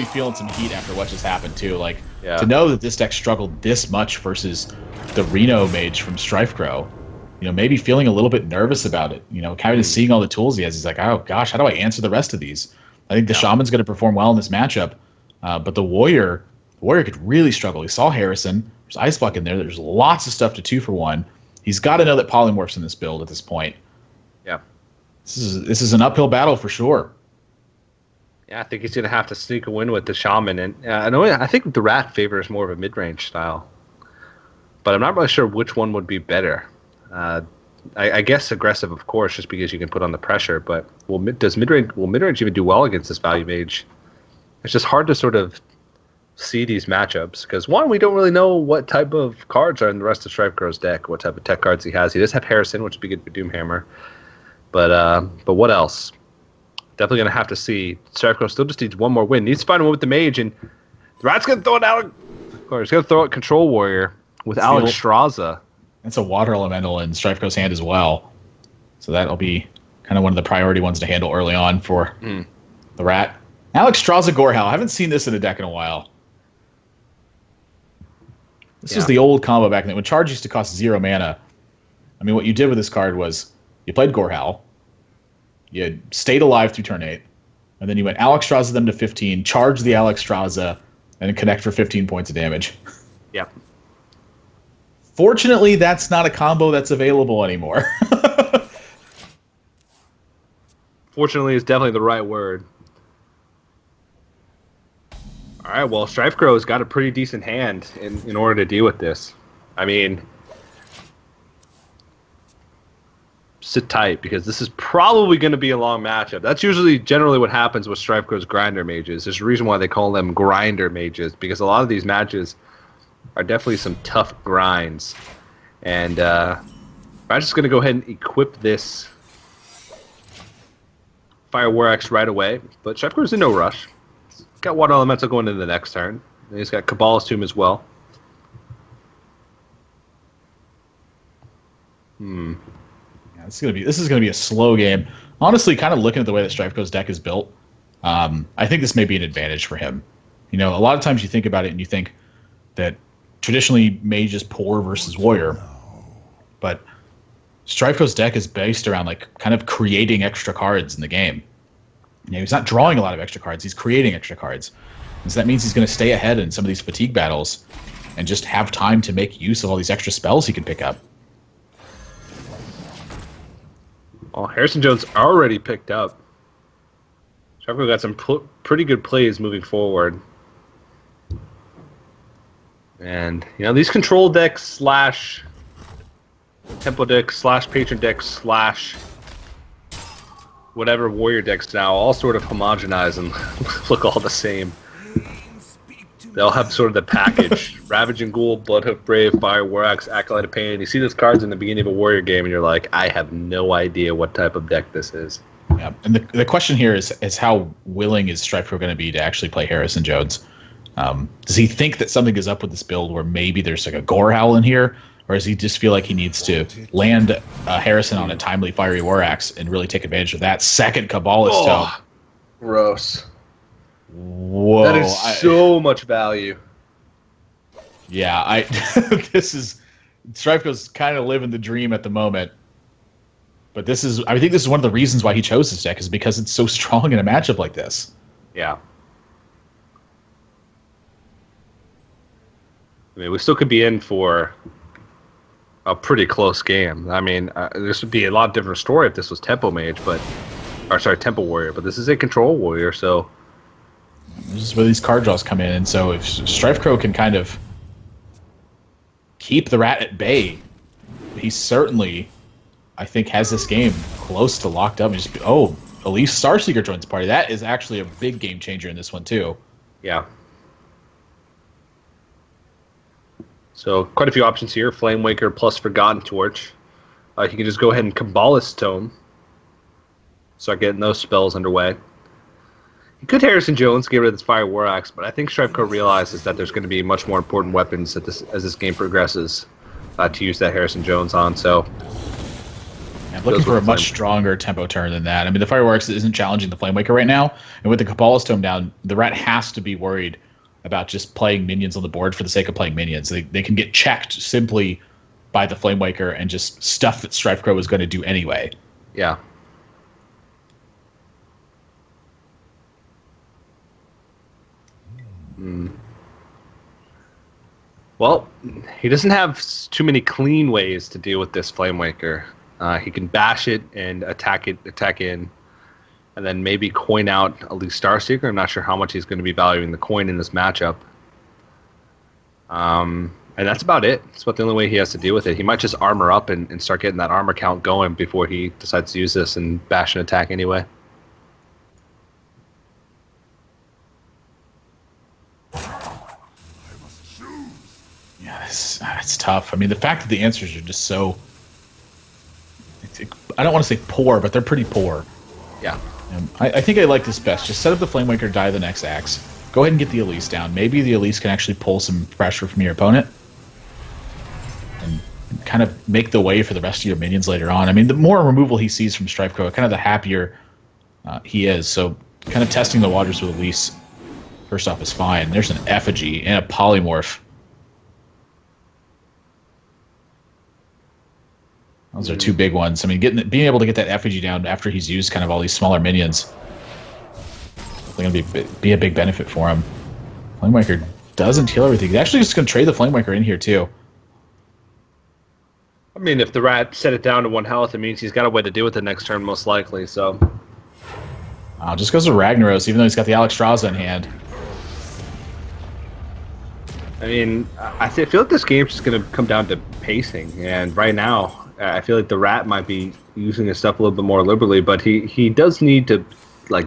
feeling some heat after what just happened too. Like to know that this deck struggled this much versus the Reno Mage from StrifeCro, maybe feeling a little bit nervous about it. Kind of seeing all the tools he has. He's like, oh gosh, how do I answer the rest of these? I think the Shaman's going to perform well in this matchup, but the Warrior could really struggle. He saw Harrison. There's Ice Block in there. There's lots of stuff to 2-for-1. He's got to know that Polymorph's in this build at this point. Yeah. This is an uphill battle for sure. Yeah, I think he's going to have to sneak a win with the Shaman. And I think the Rat favors more of a mid-range style. But I'm not really sure which one would be better. I guess aggressive, of course, just because you can put on the pressure. But will mid-range even do well against this value mage? It's just hard to sort of see these matchups because, one, we don't really know what type of cards are in the rest of StrifeCro's deck, what type of tech cards he has. He does have Harrison, which would be good for Doomhammer. But what else? Definitely going to have to see. StrifeCro still just needs one more win. Needs to find a win with the Mage, and the Rat's going to throw it out. Or he's going to throw out Control Warrior with Alex Straza. That's a Water Elemental in StrifeCro's hand as well. So that'll be kind of one of the priority ones to handle early on for the Rat. Alex Straza Gorehal. I haven't seen this in a deck in a while. This was the old combo back then when Charge used to cost 0 mana. I mean, what you did with this card was you played Gorehal, you stayed alive through turn 8, and then you went Alex Straza them to 15, charge the Alex Straza, and connect for 15 points of damage. Yeah. Fortunately, that's not a combo that's available anymore. Fortunately is definitely the right word. All right, well, StrifeCro's got a pretty decent hand in order to deal with this. I mean, sit tight because this is probably going to be a long matchup. That's generally what happens with StrifeCro's grinder mages. There's a reason why they call them grinder mages, because a lot of these matches are definitely some tough grinds. And I'm just going to go ahead and equip this Fire War Axe right away, but StrifeCro's in no rush. Got Water Elemental going into the next turn. And he's got Kabbalah's Tomb as well. Yeah, this is gonna be a slow game. Honestly, kind of looking at the way that StrifeCro's deck is built, I think this may be an advantage for him. A lot of times you think about it and you think that traditionally Mage is poor versus Warrior, but StrifeCro's deck is based around kind of creating extra cards in the game. He's not drawing a lot of extra cards. He's creating extra cards. And so that means he's going to stay ahead in some of these fatigue battles and just have time to make use of all these extra spells he can pick up. Well, Harrison Jones already picked up. StrifeCro got some pretty good plays moving forward. And, these control decks slash tempo decks slash patron decks slash whatever warrior decks now all sort of homogenize and look all the same. They'll have sort of the package: Ravaging Ghoul, Bloodhoof Brave, Fire War Axe, Acolyte of Pain. You see those cards in the beginning of a warrior game, and you're like, I have no idea what type of deck this is. Yeah, and the question here is how willing is StrifeCro going to be to actually play Harrison Jones? Does he think that something is up with this build where maybe there's a Gorehowl in here? Or does he just feel like he needs to land Harrison on a timely Fiery War Axe and really take advantage of that second Kabbalah's Tome? Gross. Whoa. That is so much value. Yeah, StrifeCro's kind of living the dream at the moment. But I think this is one of the reasons why he chose this deck, is because it's so strong in a matchup like this. Yeah. I mean, we still could be in for a pretty close game. I mean, this would be a lot different story if this was Tempo Warrior, but this is a Control Warrior, so this is where these card draws come in. And so if StrifeCro can kind of keep the Rat at bay, he certainly, I think, has this game close to locked up. Elise Starseeker joins the party. That is actually a big game changer in this one too. Yeah. So quite a few options here. Flame Waker plus Forgotten Torch. He can just go ahead and Kabbalah's Tome. Start getting those spells underway. He could Harrison Jones, get rid of this Fire War Axe, but I think StrifeCro realizes that there's going to be much more important weapons as this game progresses to use that Harrison Jones on. So I'm looking for a much stronger tempo turn than that. I mean, the Fireworks isn't challenging the Flamewaker right now, and with the Cabala's Tome down, the Rat has to be worried about just playing minions on the board for the sake of playing minions. They can get checked simply by the Flamewaker and just stuff that StrifeCro was going to do anyway. Yeah. Well, he doesn't have too many clean ways to deal with this Flamewaker. He can bash it and attack in, and then maybe coin out at least Starseeker. I'm not sure how much he's going to be valuing the coin in this matchup. And that's about it. It's about the only way he has to deal with it. He might just armor up and start getting that armor count going before he decides to use this and bash and attack anyway. Yeah, it's tough. I mean, the fact that the answers are just so... I don't want to say poor, but they're pretty poor. Yeah. I think I like this best. Just set up the Flamewaker, die the next axe. Go ahead and get the Elise down. Maybe the Elise can actually pull some pressure from your opponent. And kind of make the way for the rest of your minions later on. I mean, the more removal he sees from StrifeCro, kind of the happier he is. So kind of testing the waters with Elise, first off, is fine. There's an Effigy and a Polymorph. Those are two big ones. I mean, being able to get that Effigy down after he's used kind of all these smaller minions, going to be a big benefit for him. Flamewaker doesn't heal everything. He's actually just going to trade the Flamewaker in here too. I mean, if the Rat set it down to 1 health, it means he's got a way to deal with it next turn, most likely. So, just goes with Ragnaros, even though he's got the Alexstrasza in hand. I mean, I feel like this game's just going to come down to pacing, and right now, I feel like the Rat might be using his stuff a little bit more liberally, but he does need to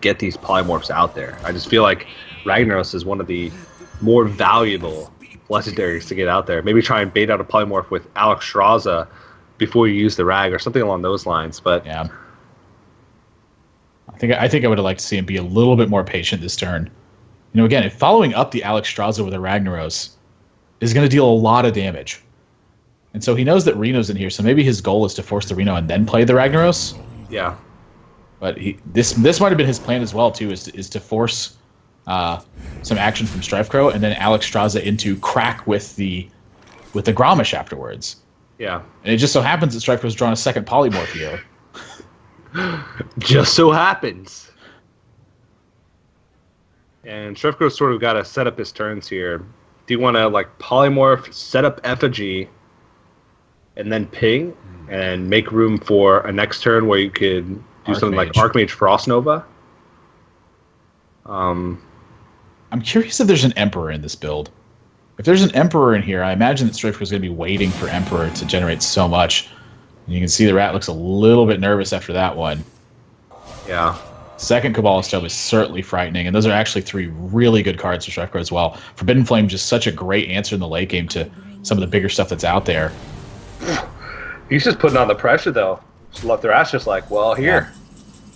get these polymorphs out there. I just feel like Ragnaros is one of the more valuable legendaries to get out there. Maybe try and bait out a polymorph with Alexstrasza before you use the Rag or something along those lines. But yeah, I think I would have liked to see him be a little bit more patient this turn. You know, again, if following up the Alexstrasza with a Ragnaros is going to deal a lot of damage. And so he knows that Reno's in here, so maybe his goal is to force the Reno and then play the Ragnaros. Yeah. But this might have been his plan as well, too, is to force some action from StrifeCro and then Alexstrasza into crack with the Grommash afterwards. Yeah. And it just so happens that StrifeCro's drawn a second polymorph here. Just so happens. And StrifeCro's sort of got to set up his turns here. Do you want to polymorph, set up Effigy, and then ping, and make room for a next turn where you could do something like Archmage Frost Nova? I'm curious if there's an Emperor in this build. If there's an Emperor in here, I imagine that StrifeCro is going to be waiting for Emperor to generate so much. And you can see the Rat looks a little bit nervous after that one. Yeah. Second Cabala's Tome is certainly frightening, and those are actually 3 really good cards for StrifeCro as well. Forbidden Flame, just such a great answer in the late game to some of the bigger stuff that's out there. He's just putting on the pressure, though. Just left their ass just well, here.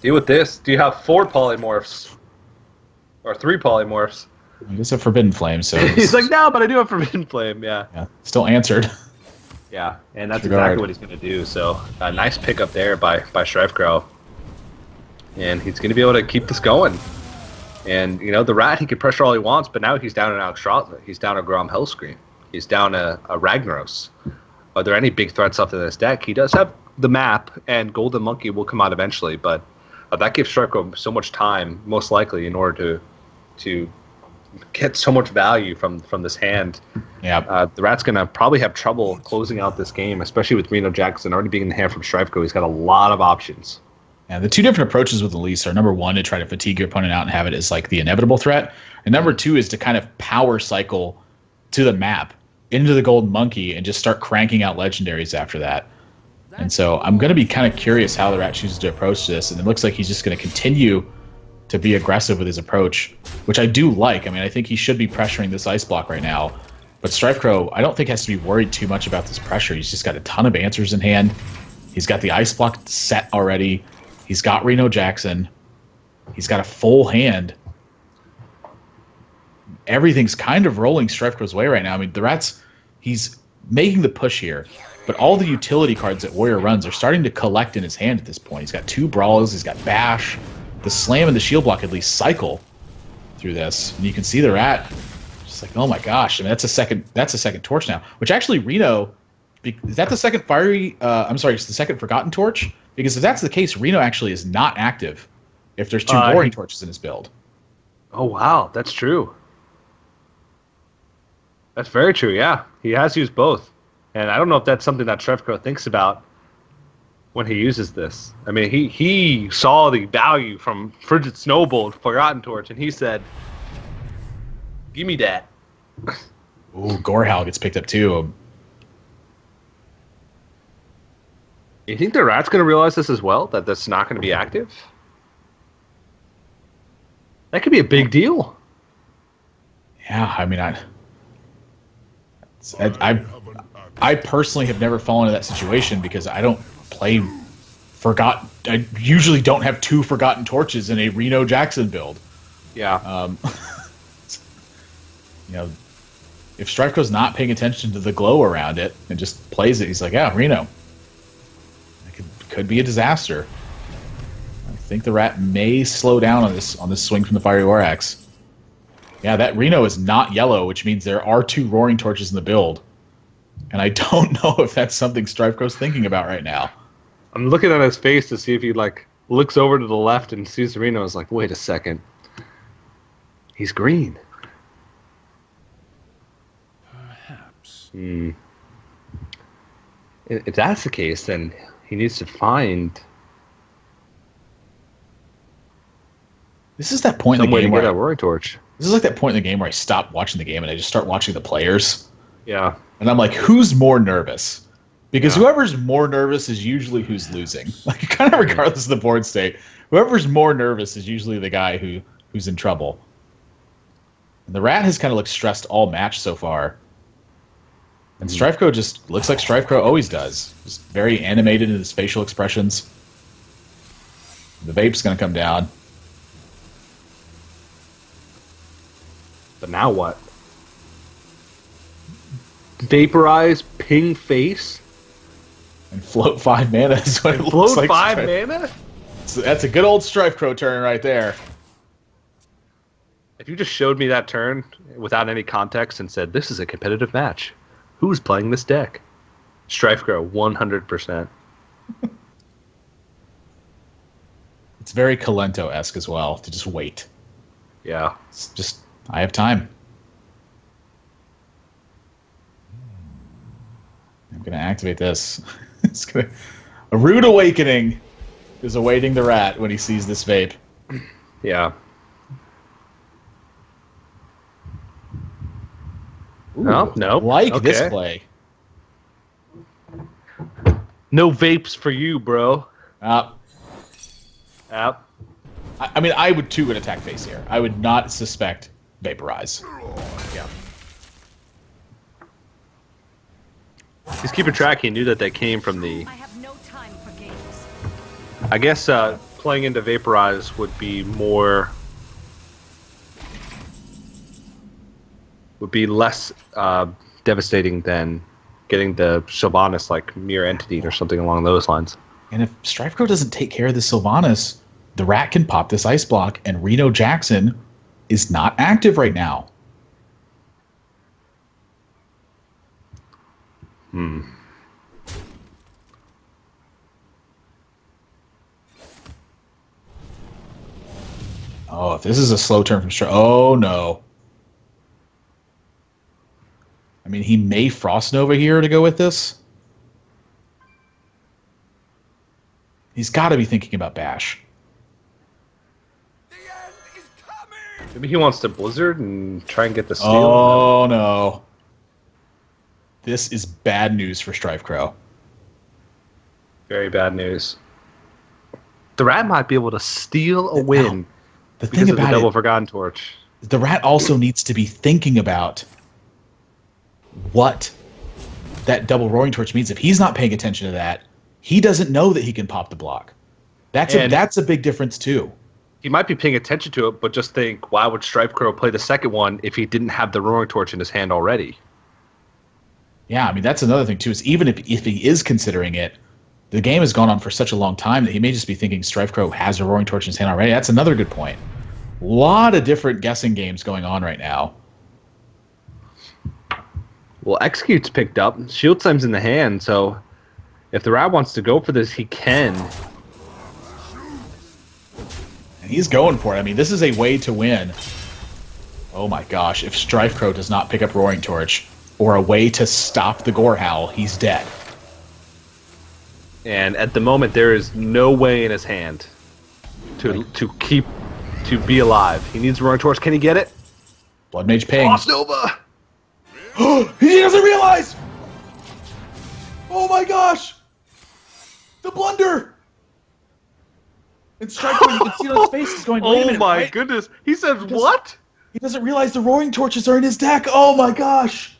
Deal with this. Do you have 4 polymorphs? Or 3 polymorphs? I guess a Forbidden Flame, so... He's like, no, but I do have Forbidden Flame, yeah. Yeah, still answered. Yeah, and that's exactly what he's going to do. So, a nice pickup there by StrifeCro. And he's going to be able to keep this going. And, the Rat, he can pressure all he wants, but now he's down an Alexstrasza. He's down a Grom Hellscream. He's down a Ragnaros. Are there any big threats left in this deck? He does have the map, and Golden Monkey will come out eventually, but that gives StrifeCro so much time, most likely, in order to get so much value from this hand. Yeah. The Rat's going to probably have trouble closing out this game, especially with Reno Jackson already being in the hand from StrifeCro. He's got a lot of options. Yeah, the 2 different approaches with Elise are, number 1, to try to fatigue your opponent out and have it as the inevitable threat, and number 2 is to kind of power cycle to the map into the Golden Monkey and just start cranking out legendaries after that. And so I'm going to be kind of curious how the Rat chooses to approach this, and it looks like he's just going to continue to be aggressive with his approach, which I do like. I mean, I think he should be pressuring this ice block right now, but StrifeCro, I don't think has to be worried too much about this pressure. He's just got a ton of answers in hand. He's got the ice block set already. He's got Reno Jackson. He's got a full hand. Everything's kind of rolling StrifeCro's way right now. I mean, the Rat's, he's making the push here. but all the utility cards that Warrior runs are starting to collect in his hand at this point. He's got 2 Brawls, he's got Bash. The Slam and the Shield Block at least cycle through this. And you can see the Rat just like, oh my gosh. I mean, that's a second torch now. Which actually, Reno, is that the second fiery, I'm sorry, it's the second Forgotten Torch? Because if that's the case, Reno actually is not active if there's 2 Roaring Torches in his build. Oh, wow. That's true. That's very true, yeah. He has used both. And I don't know if that's something that StrifeCro thinks about when he uses this. I mean, he saw the value from Frigid Snowbolt, Forgotten Torch, and he said, give me that. Ooh, Gorehowl gets picked up too. You think the Rat's going to realize this as well, that that's not going to be active? That could be a big deal. Yeah, I mean, I personally have never fallen into that situation because I don't play Forgotten. I usually don't have 2 Forgotten Torches in a Reno Jackson build. Yeah. You know, if StrifeCro's not paying attention to the glow around it and just plays it, he's like, yeah, Reno. It could be a disaster. I think the Rat may slow down on this swing from the Fiery War Axe. Yeah, that Reno is not yellow, which means there are 2 Roaring Torches in the build. And I don't know if that's something StrifeCro's thinking about right now. I'm looking at his face to see if he looks over to the left and sees the Reno. Is like, wait a second. He's green. Perhaps. If that's the case, then he needs to find This is that point in some the way to game get where a Roaring Torch. this is like that point in the game where I stop watching the game and I just start watching the players. Yeah. And I'm like, who's more nervous? Because whoever's more nervous is usually who's losing. Like, kind of regardless of the board state, whoever's more nervous is usually the guy who's in trouble. And the Rat has kind of looked stressed all match so far. And StrifeCro just looks like StrifeCro always does. Just very animated in his facial expressions. The vape's going to come down. But now what? Vaporize, ping face, And float 5 mana is what it looks float like. 5 mana? So that's a good old StrifeCro turn right there. If you just showed me that turn without any context and said, this is a competitive match, who's playing this deck? StrifeCro, 100%. It's very Kalento-esque as well, to just wait. Yeah. It's just, I have time. I'm going to activate this. A rude awakening is awaiting the Rat when he sees this vape. Yeah. Ooh, no. Like this Okay. play. No vapes for you, bro. I mean, I would too would attack face here. I would not suspect Vaporize. Yeah. He's keeping track. He knew that they came from the... I have no time for games. I guess playing into Vaporize would be more... would be less devastating than getting the Sylvanas like Mirror Entity or something along those lines. And if StrifeCro doesn't take care of the Sylvanas, the Rat can pop this Ice Block, and Reno Jackson is not active right now. Oh, if this is a slow turn from Strife... Oh, no. I mean, he may Frost Nova here to go with this. He's got to be thinking about Bash. Maybe he wants to Blizzard and try and get the steal. Oh, no. This is bad news for StrifeCro. Very bad news. The Rat might be able to steal a win The because thing of the about Double it, Forgotten Torch. the Rat also needs to be thinking about what that double Roaring Torch means. If he's not paying attention to that, he doesn't know that he can pop the block. That's a big difference too. He might be paying attention to it, but just think, why would StrifeCro play the second one if he didn't have the Roaring Torch in his hand already? Yeah, I mean, that's another thing, too, is even if he is considering it, the game has gone on for such a long time that he may just be thinking StrifeCro has a Roaring Torch in his hand already. That's another good point. A lot of different guessing games going on right now. Well, Execute's picked up. Shield Slam's in the hand, so if the Rat wants to go for this, he can. And he's going for it. I mean, this is a way to win. Oh my gosh, if StrifeCro does not pick up Roaring Torch, or a way to stop the Gore Howl, he's dead. And at the moment, there is no way in his hand to be alive. He needs Roaring Torch. Can he get it? Blood Mage pings. Frost Nova! He doesn't realize! Oh my gosh! The blunder! And StrifeCro, you can see on his face, is going, wait a minute, Oh my right? goodness. He says, what? He doesn't realize the Roaring Torches are in his deck. Oh my gosh!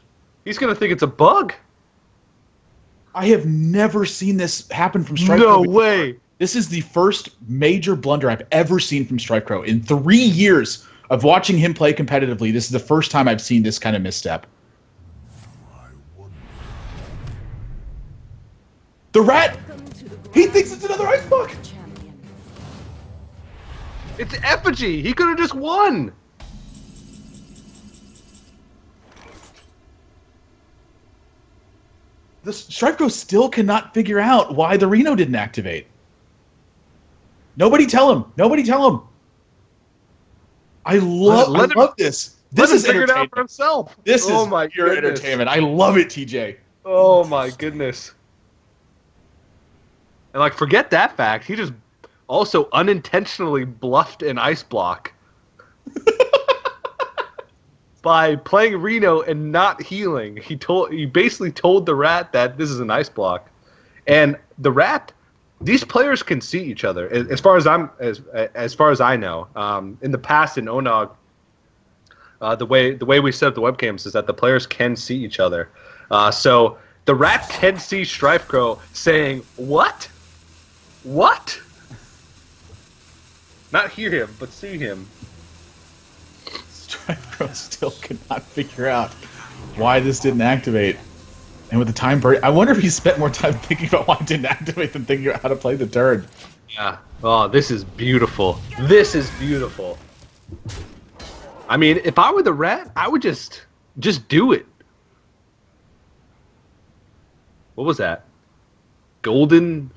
He's going to think it's a bug. I have never seen this happen from StrifeCro. No before. way. This is the first major blunder I've ever seen from StrifeCro. In 3 years of watching him play competitively, this is the first time I've seen this kind of misstep. The Rat! He thinks it's another Ice Block! Champion. It's Effigy. He could have just won. The StrifeCro still cannot figure out why the Reno didn't activate. Nobody tell him. Nobody tell him. I love this. This Let him is figure it out entertainment. for himself. This Oh is my pure goodness. entertainment. I love it, TJ. Oh my goodness. And like, forget that fact. He just also unintentionally bluffed an ice block by playing Reno and not healing. He basically told the Rat that this is an ice block, and the Rat. These players can see each other. As far as I know, in the past in ONOG, the way we set up the webcams is that the players can see each other. So the Rat can see StrifeCro saying, "What? What?" Not hear him, but see him. StrifeCro still cannot figure out why this didn't activate. And with the time burn, I wonder if he spent more time thinking about why it didn't activate than thinking about how to play the turn. Yeah. Oh, this is beautiful. This is beautiful. I mean, if I were the Rat, I would just do it. What was that? Golden.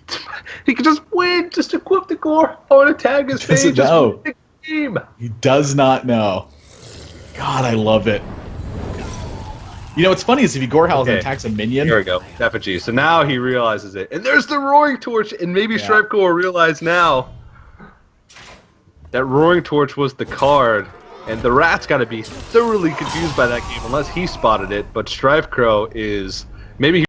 He could just win. Just equip the Gore. I want to tag his face. Doesn't Just know. win the game. He does not know. God, I love it. You know what's funny is if he Gore Howls and attacks a minion. Here we go. Effigy. So now he realizes it. And there's the Roaring Torch. And maybe Yeah. StrifeCro will realize now that Roaring Torch was the card. And the Rat's got to be thoroughly confused by that game unless he spotted it. But StrifeCro is... Maybe he